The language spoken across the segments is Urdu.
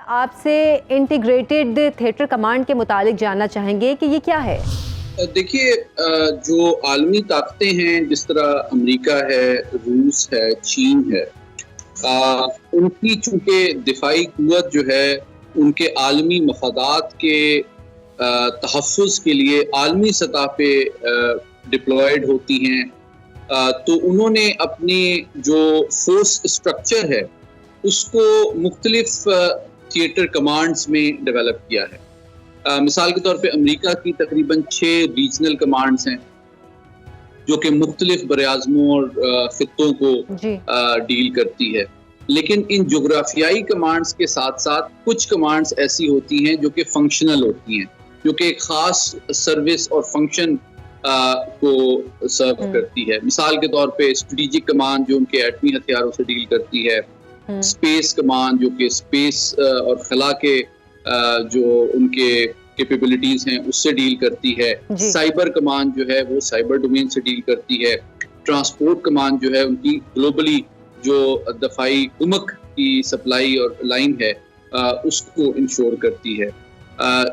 آپ سے انٹیگریٹڈ تھیٹر کمانڈ کے متعلق جاننا چاہیں گے کہ یہ کیا ہے؟ دیکھیے، جو عالمی طاقتیں ہیں جس طرح امریکہ ہے، روس ہے، چین ہے، ان کی چونکہ دفاعی قوت جو ہے ان کے عالمی مفادات کے تحفظ کے لیے عالمی سطح پہ ڈپلائیڈ ہوتی ہیں، تو انہوں نے اپنی جو فورس اسٹرکچر ہے اس کو مختلف تھیٹر کمانڈز میں ڈیولپ کیا ہے۔ مثال کے طور پہ امریکہ کی تقریباً 6 ریجنل کمانڈز ہیں جو کہ مختلف براعظموں اور خطوں کو ڈیل کرتی ہے، لیکن ان جغرافیائی کمانڈز کے ساتھ ساتھ کچھ کمانڈز ایسی ہوتی ہیں جو کہ فنکشنل ہوتی ہیں، جو کہ ایک خاص سروس اور فنکشن کو سرو کرتی ہے۔ مثال کے طور پہ اسٹریٹجک کمانڈ جو ان کے ایٹمی ہتھیاروں سے ڈیل کرتی ہے، اسپیس کمانڈ جو کہ اسپیس اور خلا کے جو ان کے کیپیبلٹیز ہیں اس سے ڈیل کرتی ہے، سائبر کمانڈ جو ہے وہ سائبر ڈومین سے ڈیل کرتی ہے، ٹرانسپورٹ کمانڈ جو ہے ان کی گلوبلی جو دفاعی کمک کی سپلائی اور لائن ہے اس کو انشور کرتی ہے۔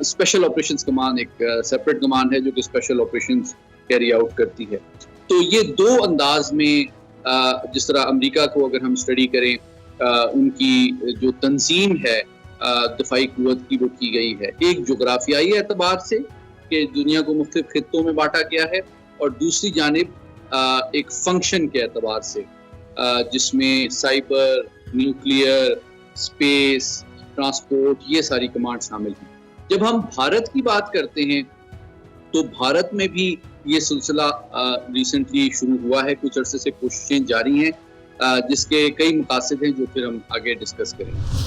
اسپیشل آپریشنز کمانڈ ایک سیپریٹ کمانڈ ہے جو کہ اسپیشل آپریشنز کیری آؤٹ کرتی ہے۔ تو یہ دو انداز میں جس طرح امریکہ کو اگر ہم اسٹڈی کریں، ان کی جو تنظیم ہے دفاعی قوت کی وہ کی گئی ہے، ایک جغرافیائی اعتبار سے کہ دنیا کو مختلف خطوں میں بانٹا گیا ہے، اور دوسری جانب ایک فنکشن کے اعتبار سے جس میں سائبر، نیوکلیئر، اسپیس، ٹرانسپورٹ یہ ساری کمانڈ شامل ہیں۔ جب ہم بھارت کی بات کرتے ہیں تو بھارت میں بھی یہ سلسلہ ریسنٹلی شروع ہوا ہے، کچھ عرصے سے کوششیں جاری ہیں جس کے کئی مقاصد ہیں جو پھر ہم آگے ڈسکس کریں گے۔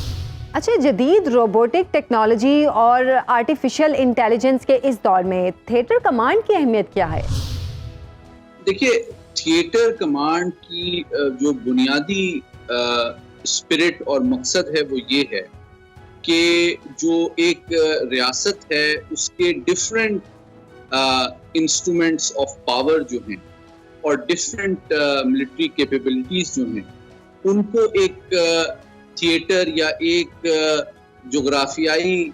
اچھا، جدید روبوٹک ٹیکنالوجی اور آرٹیفیشل انٹیلیجنس کے اس دور میں تھیٹر کمانڈ کی اہمیت کیا ہے؟ دیکھیے، تھیٹر کمانڈ کی جو بنیادی اسپرٹ اور مقصد ہے وہ یہ ہے کہ جو ایک ریاست ہے اس کے ڈفرینٹ انسٹرومنٹس آف پاور جو ہیں اور ڈفرینٹ ملٹری کیپیبلٹیز جو ہیں ان کو ایک تھیٹر یا ایک جغرافیائی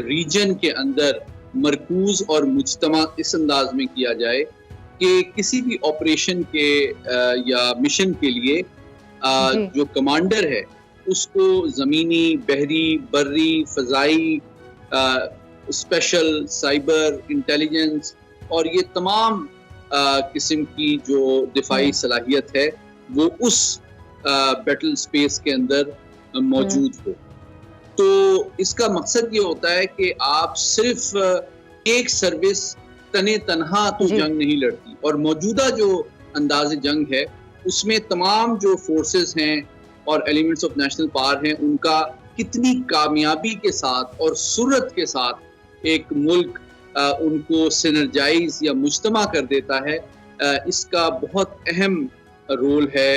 ریجن کے اندر مرکوز اور مجتمع اس انداز میں کیا جائے کہ کسی بھی آپریشن کے یا مشن کے لیے جو کمانڈر ہے اس کو زمینی، بحری، بری، فضائی، اسپیشل، سائبر، انٹیلیجنس اور یہ تمام قسم کی جو دفاعی صلاحیت ہے وہ اس بیٹل سپیس کے اندر موجود ہو۔ تو اس کا مقصد یہ ہوتا ہے کہ آپ صرف ایک سروس تنے تنہا تو جنگ نہیں لڑتی، اور موجودہ جو انداز جنگ ہے اس میں تمام جو فورسز ہیں اور ایلیمنٹس آف نیشنل پاور ہیں ان کا کتنی کامیابی کے ساتھ اور سرعت کے ساتھ ایک ملک ان کو سینرجائز یا مجتمع کر دیتا ہے، اس کا بہت اہم رول ہے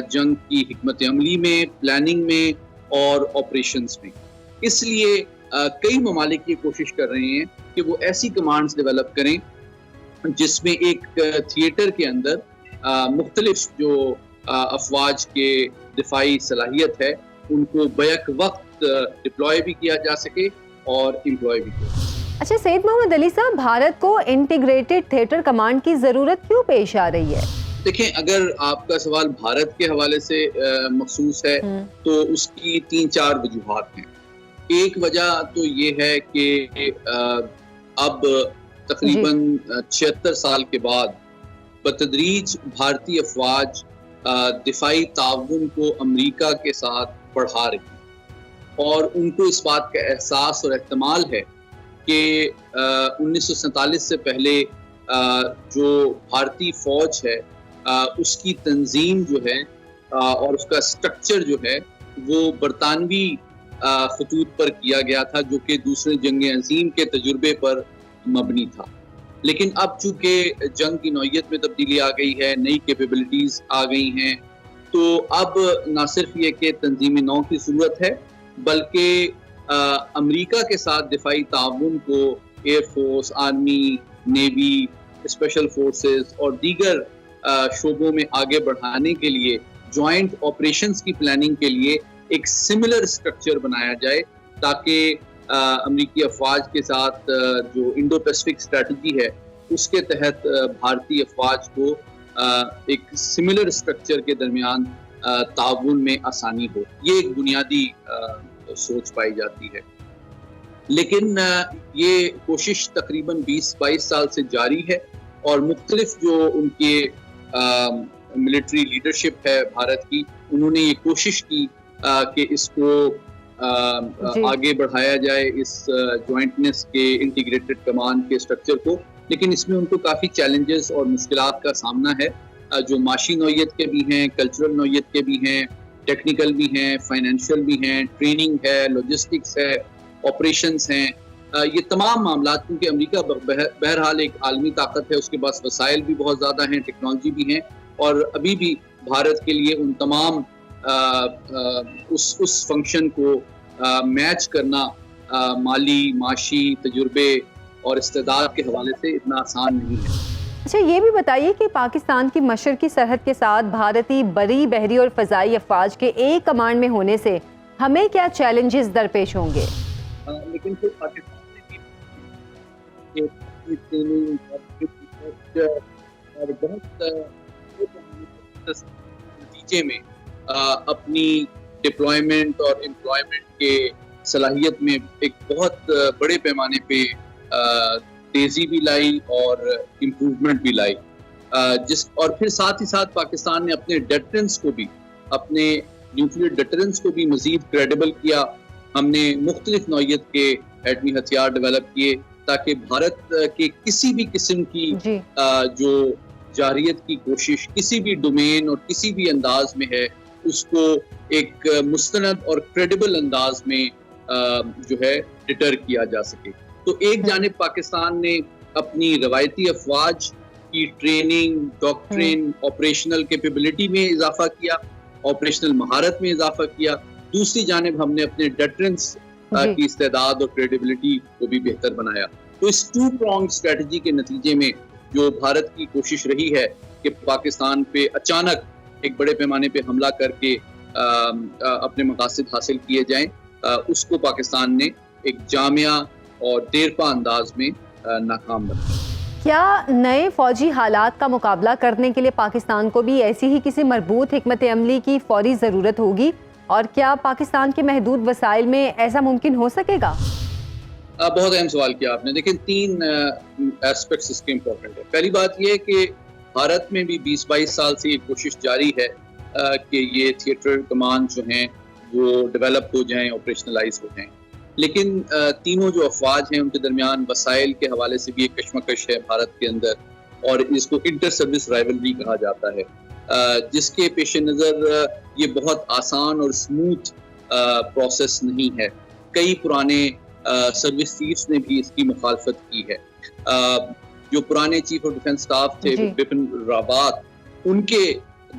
جنگ کی حکمت عملی میں، پلاننگ میں اور آپریشنز میں۔ اس لیے کئی ممالک یہ کوشش کر رہے ہیں کہ وہ ایسی کمانڈز ڈیولپ کریں جس میں ایک تھیٹر کے اندر مختلف جو افواج کے دفاعی صلاحیت ہے ان کو بیک وقت ڈپلوائے بھی کیا جا سکے اور امپلوائے بھی کیا۔ اچھا سید محمد علی صاحب، بھارت کو انٹیگریٹڈ تھیٹر کمانڈ کی ضرورت کیوں پیش آ رہی ہے؟ دیکھیں، اگر آپ کا سوال بھارت کے حوالے سے مخصوص ہے تو اس کی 3-4 وجوہات ہیں۔ ایک وجہ تو یہ ہے کہ اب تقریباً 76 سال کے بعد بتدریج بھارتی افواج دفاعی تعاون کو امریکہ کے ساتھ بڑھا رہی ہیں، اور ان کو اس بات کا احساس اور احتمال ہے کہ 1947 سے پہلے جو بھارتی فوج ہے اس کی تنظیم جو ہے اور اس کا سٹرکچر جو ہے وہ برطانوی خطوط پر کیا گیا تھا، جو کہ دوسرے جنگ عظیم کے تجربے پر مبنی تھا۔ لیکن اب چونکہ جنگ کی نوعیت میں تبدیلی آ گئی ہے، نئی کیپیبلٹیز آ گئی ہیں، تو اب نہ صرف یہ کہ تنظیم نو کی ضرورت ہے بلکہ امریکہ کے ساتھ دفاعی تعاون کو air force, army, navy, special forces اور دیگر شعبوں میں آگے بڑھانے کے لیے، جوائنٹ آپریشنز کی پلاننگ کے لیے ایک سملر اسٹرکچر بنایا جائے تاکہ امریکی افواج کے ساتھ جو انڈو پیسفک اسٹریٹجی ہے اس کے تحت بھارتی افواج کو ایک سملر اسٹرکچر کے درمیان تعاون میں آسانی ہو. یہ ایک بنیادی سوچ پائی جاتی ہے. لیکن یہ کوشش تقریباً 20-22 سال سے جاری ہے اور مختلف جو ان کے ملٹری لیڈرشپ ہے بھارت کی, انہوں نے یہ کوشش کی کہ اس کو آگے بڑھایا جائے, اس جوائنٹنس کے انٹیگریٹڈ کمانڈ کے اسٹرکچر کو. لیکن اس میں ان کو کافی چیلنجز اور مشکلات کا سامنا ہے, جو معاشی نوعیت کے بھی ہیں, کلچرل نوعیت کے بھی ہیں, ٹیکنیکل بھی ہیں, فائنینشیل بھی ہیں, ٹریننگ ہے, لاجسٹکس ہے, آپریشنز ہیں. یہ تمام معاملات, کیونکہ امریکہ بہرحال ایک عالمی طاقت ہے, اس کے پاس وسائل بھی بہت زیادہ ہیں, ٹیکنالوجی بھی ہیں, اور ابھی بھی بھارت کے لیے ان تمام اس فنکشن کو میچ کرنا مالی, معاشی تجربے اور استعداد کے حوالے سے اتنا آسان نہیں ہے. اچھا, یہ بھی بتائیے کہ پاکستان کی مشرقی سرحد کے ساتھ بھارتی بری, بحری اور فضائی افواج کے ایک کمانڈ میں ہونے سے ہمیں کیا چیلنجز درپیش ہوں گے؟ لیکن پھر پاکستان نے اور بہت نتیجے میں اپنی ڈپلائمنٹ اور امپلائمنٹ کے صلاحیت میں ایک بہت بڑے پیمانے پہ تیزی بھی لائی اور امپروومنٹ بھی لائی, اور پھر ساتھ ہی ساتھ پاکستان نے اپنے ڈیٹرنس کو بھی, اپنے نیوکلیئر ڈیٹرنس کو بھی مزید کریڈیبل کیا. ہم نے مختلف نوعیت کے ایٹمی ہتھیار ڈیولپ کیے تاکہ بھارت کے کسی بھی قسم کی جو جارحیت کی کوشش کسی بھی ڈومین اور کسی بھی انداز میں ہے, اس کو ایک مستند اور کریڈیبل انداز میں جو ہے ڈٹر کیا جا سکے. تو ایک جانب پاکستان نے اپنی روایتی افواج کی ٹریننگ, ڈاکٹرین, آپریشنل کیپیبلٹی میں اضافہ کیا, آپریشنل مہارت میں اضافہ کیا. دوسری جانب ہم نے اپنے ڈیٹرنس کی استعداد اور کریڈیبلٹی کو بھی بہتر بنایا. تو اس 2 pronged اسٹریٹجی کے نتیجے میں جو بھارت کی کوشش رہی ہے کہ پاکستان پہ اچانک ایک بڑے پیمانے پہ حملہ کر کے اپنے مقاصد حاصل کیے جائیں, اس کو پاکستان نے ایک جامع اور دیرپا انداز میں ناکام بنایا. کیا نئے فوجی حالات کا مقابلہ کرنے کے لیے پاکستان کو بھی ایسی ہی کسی مربوط حکمت عملی کی فوری ضرورت ہوگی, اور کیا پاکستان کے محدود وسائل میں ایسا ممکن ہو سکے گا؟ بہت اہم سوال کیا آپ نے. دیکھیں 3 ایسپیکٹس اس کے امپورٹنٹ ہے. پہلی بات یہ کہ بھارت میں بھی 20-22 سال سے یہ کوشش جاری ہے کہ یہ تھیٹر کمانڈ جو ہیں وہ ڈیولپ ہو جائیں, آپریشنلائز ہو جائیں. لیکن تینوں جو افواج ہیں ان کے درمیان وسائل کے حوالے سے بھی ایک کشمکش ہے بھارت کے اندر, اور اس کو انٹر سروس رائیولری کہا جاتا ہے, جس کے پیش نظر یہ بہت آسان اور سموتھ پروسیس نہیں ہے. کئی پرانے سروس چیفز نے بھی اس کی مخالفت کی ہے. جو پرانے چیف آف ڈیفنس سٹاف تھے بپن راوت, ان کے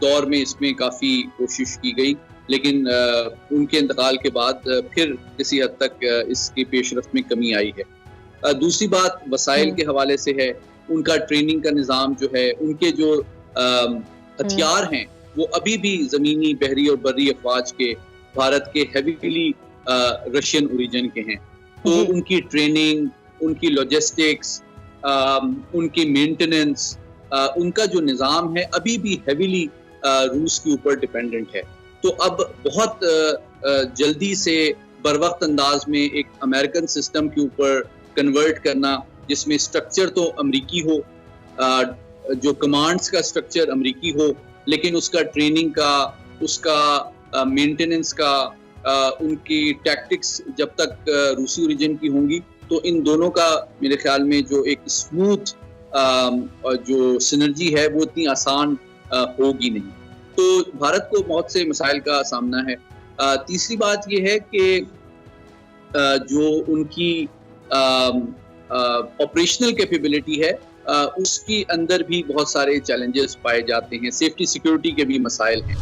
دور میں اس میں کافی کوشش کی گئی, لیکن ان کے انتقال کے بعد پھر کسی حد تک اس کی پیش رفت میں کمی آئی ہے. دوسری بات وسائل کے حوالے سے ہے. ان کا ٹریننگ کا نظام جو ہے, ان کے جو ہتھیار ہیں وہ ابھی بھی زمینی, بحری اور بری افواج کے بھارت کے ہیویلی رشین اوریجن کے ہیں. تو ان کی ٹریننگ, ان کی لاجسٹکس, ان کی مینٹیننس, ان کا جو نظام ہے ابھی بھی ہیویلی روس کے اوپر ڈیپینڈنٹ ہے. تو اب بہت جلدی سے بروقت انداز میں ایک امریکن سسٹم کے اوپر کنورٹ کرنا, جس میں سٹرکچر تو امریکی ہو, جو کمانڈز کا سٹرکچر امریکی ہو, لیکن اس کا ٹریننگ کا, اس کا مینٹیننس کا, ان کی ٹیکٹکس جب تک روسی اوریجن کی ہوں گی, تو ان دونوں کا میرے خیال میں جو ایک اسموتھ جو سنرجی ہے وہ اتنی آسان ہوگی نہیں. تو بھارت کو بہت سے مسائل کا سامنا ہے. تیسری بات یہ ہے کہ جو ان کی آپریشنل کیپیبلٹی ہے, اس کی اندر بھی بہت سارے چیلنجز پائے جاتے ہیں. سیفٹی سیکیورٹی کے بھی مسائل ہیں.